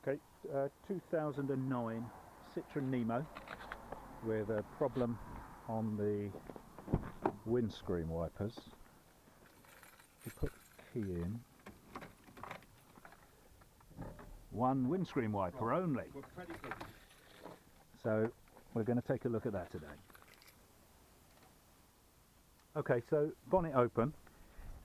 Okay, 2009 Citroen Nemo with a problem on the windscreen wipers. We put the key in. One windscreen wiper only. So we're going to take a look at that today. Okay, so bonnet open.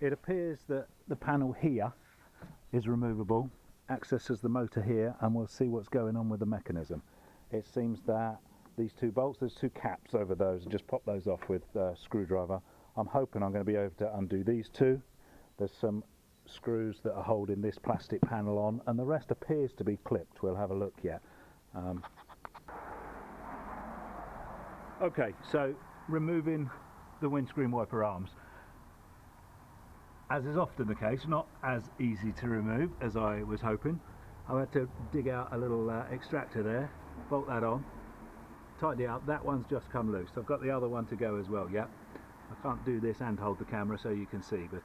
It appears that the panel here is removable, accesses the motor here, and we'll see what's going on with the mechanism. It seems that these two bolts, there's two caps over those, and just pop those off with a screwdriver. I'm hoping I'm going to be able to undo these two. There's some screws that are holding this plastic panel on, and the rest appears to be clipped. We'll have a look yet. Okay, so removing the windscreen wiper arms. As is often the case, not as easy to remove as I was hoping. I had to dig out a little extractor there, bolt that on, tighten it up. That one's just come loose. I've got the other one to go as well, yeah. I can't do this and hold the camera so you can see, but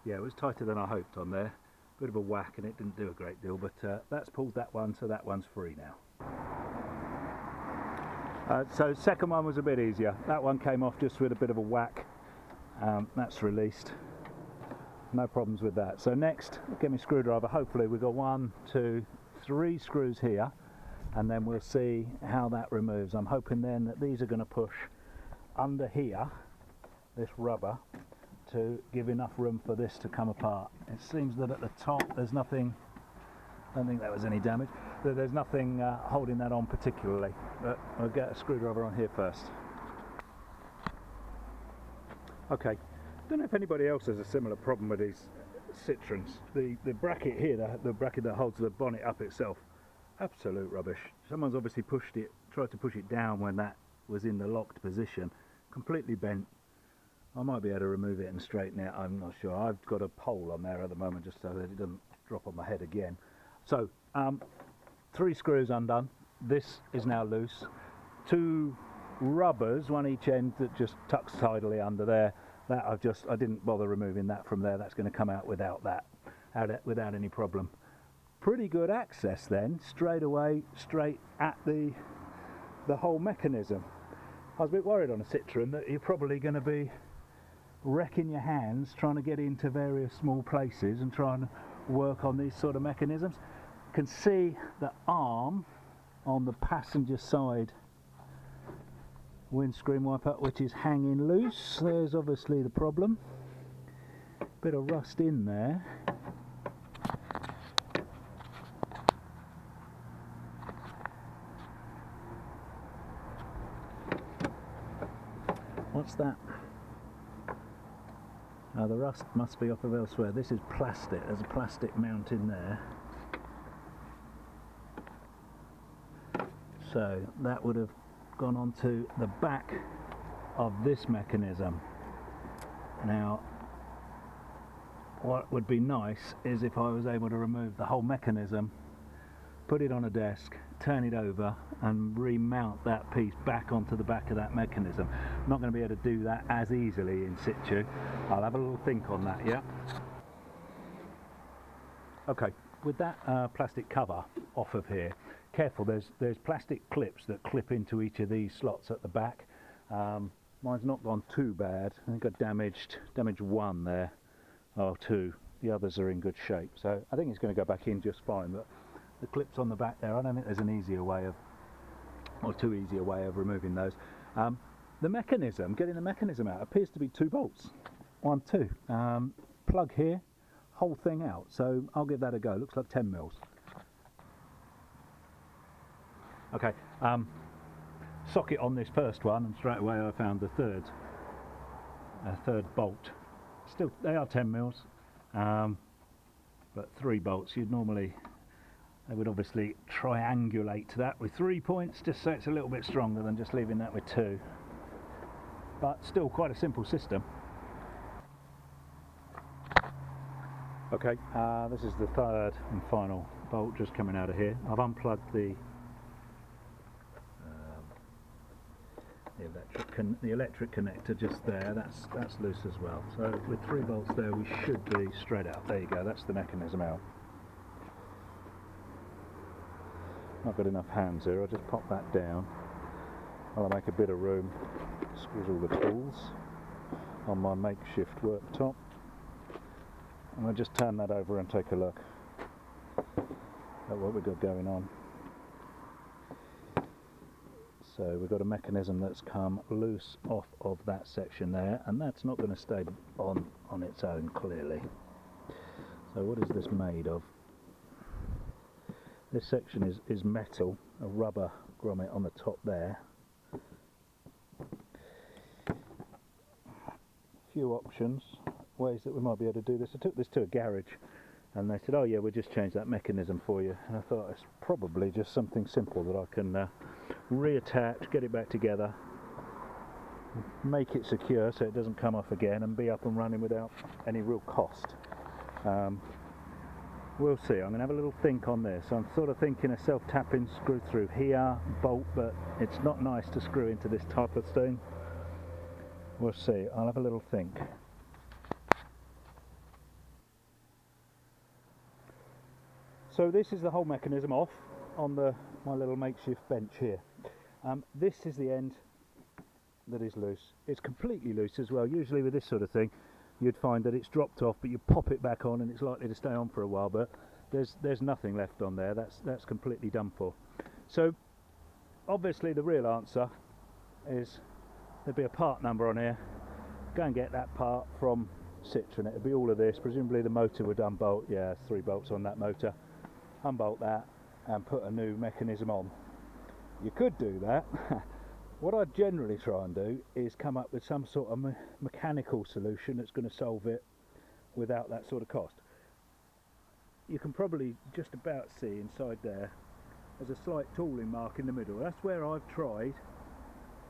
yeah, it was tighter than I hoped on there. Bit of a whack and it didn't do a great deal, but that's pulled that one, so that one's free now. So second one was a bit easier. That one came off just with a bit of a whack. That's released. No problems with that. So next, get me a screwdriver. Hopefully we've got 1, 2, 3 screws here, and then we'll see how that removes. I'm hoping then that these are going to push under here, this rubber, to give enough room for this to come apart. It seems that at the top there's nothing, I don't think that was any damage, that there's nothing holding that on particularly, but I'll get a screwdriver on here first. Okay. I don't know if anybody else has a similar problem with these Citroens. The bracket here, the bracket that holds the bonnet up itself, absolute rubbish. Someone's obviously tried to push it down when that was in the locked position, completely bent. I might be able to remove it and straighten it, I'm not sure. I've got a pole on there at the moment just so that it doesn't drop on my head again. So 3 screws undone. This is now loose. 2 rubbers, one each end, that just tucks tidily under there. That I didn't bother removing that from there. That's going to come out without that, without any problem. Pretty good access then, straight away, straight at the whole mechanism. I was a bit worried on a Citroen that you're probably going to be wrecking your hands trying to get into various small places and trying to work on these sort of mechanisms. You can see the arm on the passenger side windscreen wiper, which is hanging loose. There's obviously the problem. Bit of rust in there. What's that? Oh, the rust must be off of elsewhere. This is plastic. There's a plastic mount in there. So that would have gone onto the back of this mechanism. Now what would be nice is if I was able to remove the whole mechanism, put it on a desk, turn it over and remount that piece back onto the back of that mechanism. I'm not going to be able to do that as easily in situ. I'll have a little think on that, yeah? Okay, with that plastic cover off of here, careful, there's plastic clips that clip into each of these slots at the back. Mine's not gone too bad. I think I damaged 1 there, or 2. The others are in good shape, so I think it's going to go back in just fine. But the clips on the back there, I don't think there's an easier way of, or too easy a way of removing those. The mechanism, getting the mechanism out, appears to be 2 bolts. 1, 2. Plug here, whole thing out. So I'll give that a go. Looks like 10 mils. Okay, socket on this first one, and straight away I found the third bolt. Still, they are 10 mils, but 3 bolts. They would obviously triangulate that with 3 points, just so it's a little bit stronger than just leaving that with 2. But still quite a simple system. Okay, this is the third and final bolt just coming out of here. I've unplugged the electric connector just there. That's loose as well. So with 3 bolts there, we should be straight out. There you go. That's the mechanism out. Not got enough hands here. I'll just pop that down. I'll make a bit of room, squeeze all the tools on my makeshift worktop, and I'll just turn that over and take a look at what we've got going on. So we've got a mechanism that's come loose off of that section there, and that's not going to stay on its own, clearly. So what is this made of? This section is metal, a rubber grommet on the top there. Few options, ways that we might be able to do this. I took this to a garage and they said, oh yeah, we'll just change that mechanism for you. And I thought it's probably just something simple that I can reattach, get it back together, make it secure so it doesn't come off again, and be up and running without any real cost. We'll see. I'm going to have a little think on this. I'm sort of thinking a self-tapping screw through here, bolt, but it's not nice to screw into this type of thing. We'll see. I'll have a little think. So this is the whole mechanism off on my little makeshift bench here. This is the end that is loose. It's completely loose as well. Usually with this sort of thing you'd find that it's dropped off, but you pop it back on and it's likely to stay on for a while, but there's nothing left on there. That's completely done for. So obviously the real answer is there'd be a part number on here. Go and get that part from Citroen. It'd be all of this. Presumably the motor would unbolt. Yeah, 3 bolts on that motor. Unbolt that and put a new mechanism on. You could do that. What I generally try and do is come up with some sort of mechanical solution that's going to solve it without that sort of cost. You can probably just about see inside there there's a slight tooling mark in the middle. That's where I've tried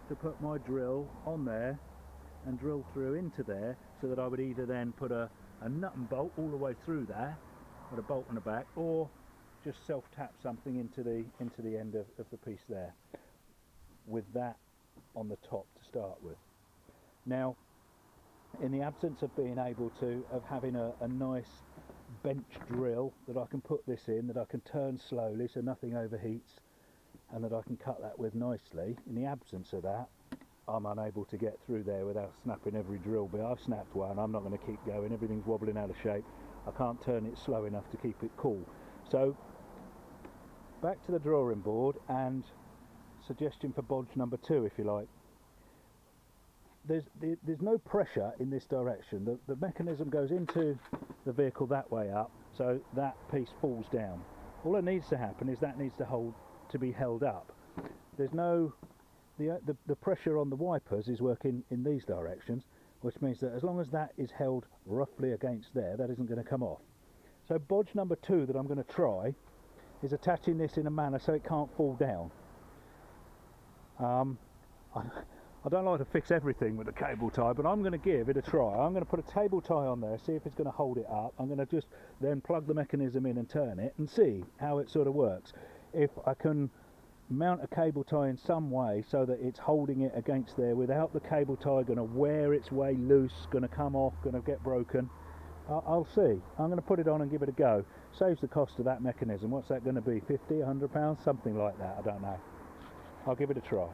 to put my drill on there and drill through into there, so that I would either then put a nut and bolt all the way through there with a bolt on the back, or just self-tap something into the end of the piece there, with that on the top to start with. Now, in the absence of being able to, of having a nice bench drill that I can put this in, that I can turn slowly so nothing overheats, and that I can cut that with nicely, in the absence of that, I'm unable to get through there without snapping every drill bit. I've snapped one, I'm not going to keep going, everything's wobbling out of shape. I can't turn it slow enough to keep it cool. So back to the drawing board, and suggestion for bodge number 2, if you like. There's no pressure in this direction. The mechanism goes into the vehicle that way up, so that piece falls down. All that needs to happen is that needs to be held up. There's no the pressure on the wipers is working in these directions, which means that as long as that is held roughly against there, that isn't going to come off. So bodge number 2 that I'm going to try is attaching this in a manner so it can't fall down. I don't like to fix everything with a cable tie, but I'm going to give it a try. I'm going to put a cable tie on there, see if it's going to hold it up. I'm going to just then plug the mechanism in and turn it and see how it sort of works. If I can mount a cable tie in some way so that it's holding it against there without the cable tie going to wear its way loose, going to come off, going to get broken, I'll see. I'm going to put it on and give it a go. Saves the cost of that mechanism. What's that going to be? 50, 100 pounds? Something like that, I don't know. I'll give it a try.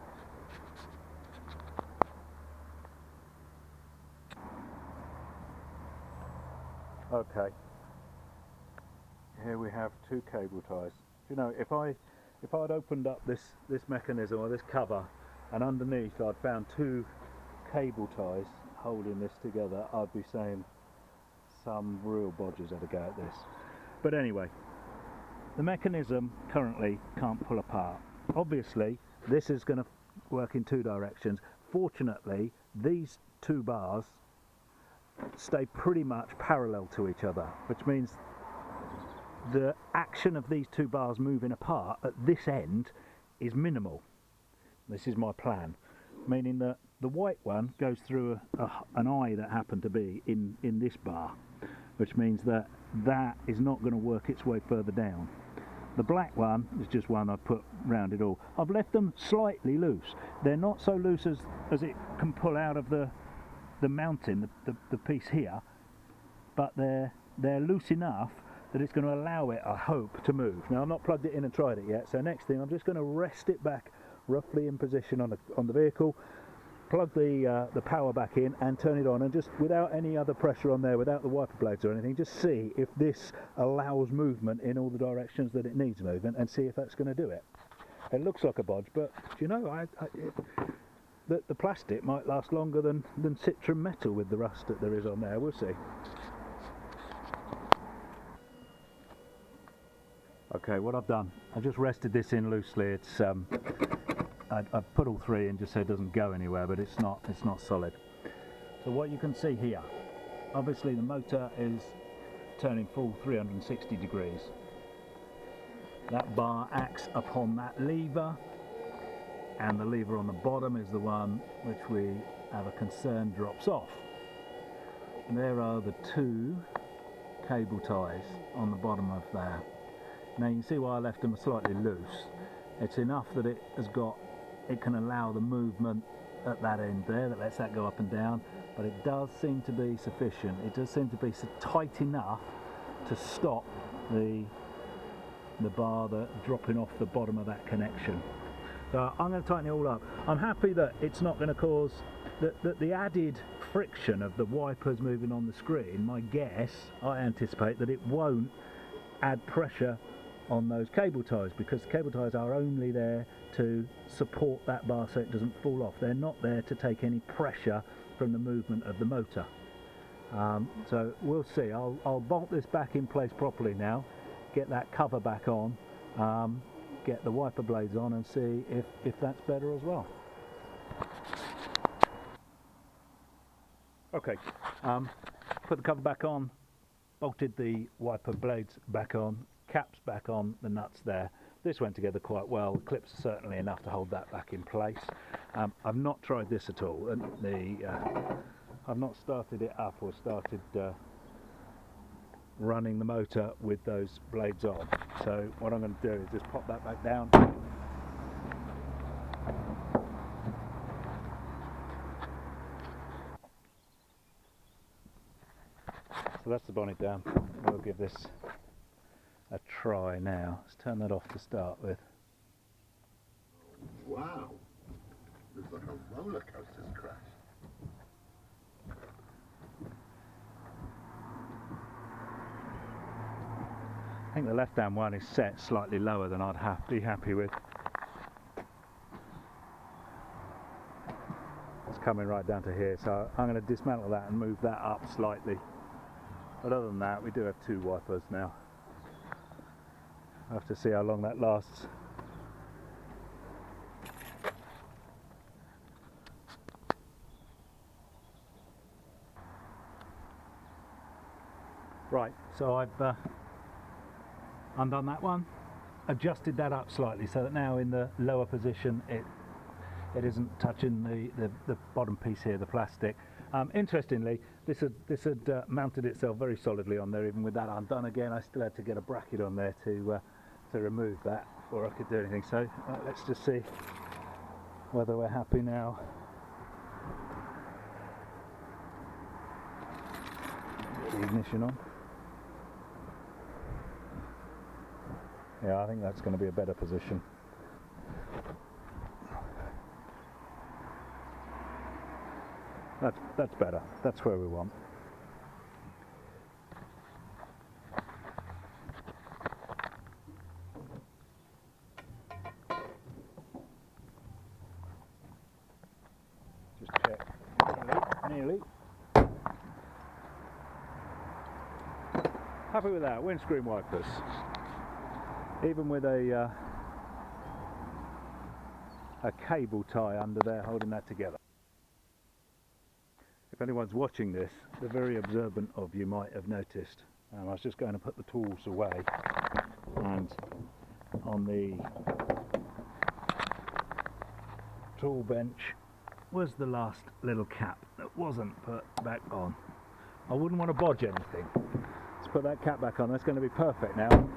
Okay, here we have 2 cable ties. You know, if I'd opened up this mechanism or this cover, and underneath I'd found 2 cable ties holding this together, I'd be saying some real bodgers had to go at this. But anyway, the mechanism currently can't pull apart. Obviously this is going to work in 2 directions. Fortunately these 2 bars stay pretty much parallel to each other, which means the action of these 2 bars moving apart at this end is minimal. This is my plan, meaning that the white one goes through an eye that happened to be in this bar, which means that that is not going to work its way further down. The black one is just one I've put round it all. I've left them slightly loose. They're not so loose as it can pull out of the mounting, the piece here, but they're loose enough that it's going to allow it, I hope, to move. Now I've not plugged it in and tried it yet, so next thing I'm just going to rest it back roughly in position on the vehicle, plug the power back in and turn it on, and just without any other pressure on there, without the wiper blades or anything, just see if this allows movement in all the directions that it needs movement, and see if that's going to do it. It looks like a bodge, but you know, the plastic might last longer than Citroen metal with the rust that there is on there. We'll see. Okay, what I've done, I've just rested this in loosely. It's I've put all three in just so it doesn't go anywhere, but it's not solid. So what you can see here, obviously the motor is turning full 360 degrees. That bar acts upon that lever, and the lever on the bottom is the one which we have a concern drops off. And there are the two cable ties on the bottom of there. Now you can see why I left them slightly loose. It's enough that it can allow the movement at that end there, that lets that go up and down, but it does seem to be sufficient. It does seem to be so tight enough to stop the bar dropping off the bottom of that connection. So I'm going to tighten it all up. I'm happy that it's not going to cause the added friction of the wipers moving on the screen. My guess, I anticipate that it won't add pressure on those cable ties, because the cable ties are only there to support that bar so it doesn't fall off. They're not there to take any pressure from the movement of the motor. So we'll see. I'll bolt this back in place properly now, get that cover back on, get the wiper blades on, and see if that's better as well. Okay, put the cover back on, bolted the wiper blades back on, caps back on, the nuts there. This went together quite well. The clips are certainly enough to hold that back in place. I've not tried this at all, and I've not started it up or started running the motor with those blades on. So what I'm going to do is just pop that back down. So that's the bonnet down. We'll give this a try now. Let's turn that off to start with. Wow, looks like a roller coaster's crash. I think the left-hand one is set slightly lower than I'd be happy with. It's coming right down to here, so I'm going to dismantle that and move that up slightly. But other than that, we do have two wipers now. I'll have to see how long that lasts. Right, so I've undone that one, adjusted that up slightly so that now in the lower position it isn't touching the bottom piece here, the plastic. Interestingly, this had mounted itself very solidly on there even with that undone again. I still had to get a bracket on there to remove that before I could do anything. So let's just see whether we're happy now. Get the ignition on. Yeah, I think that's going to be a better position. That's better. That's where we want. Just check. Nearly. Happy with that. Windscreen wipers. Even with a cable tie under there holding that together. If anyone's watching this, the very observant of you might have noticed. I was just going to put the tools away, and on the tool bench was the last little cap that wasn't put back on. I wouldn't want to bodge anything. Let's put that cap back on. That's going to be perfect now.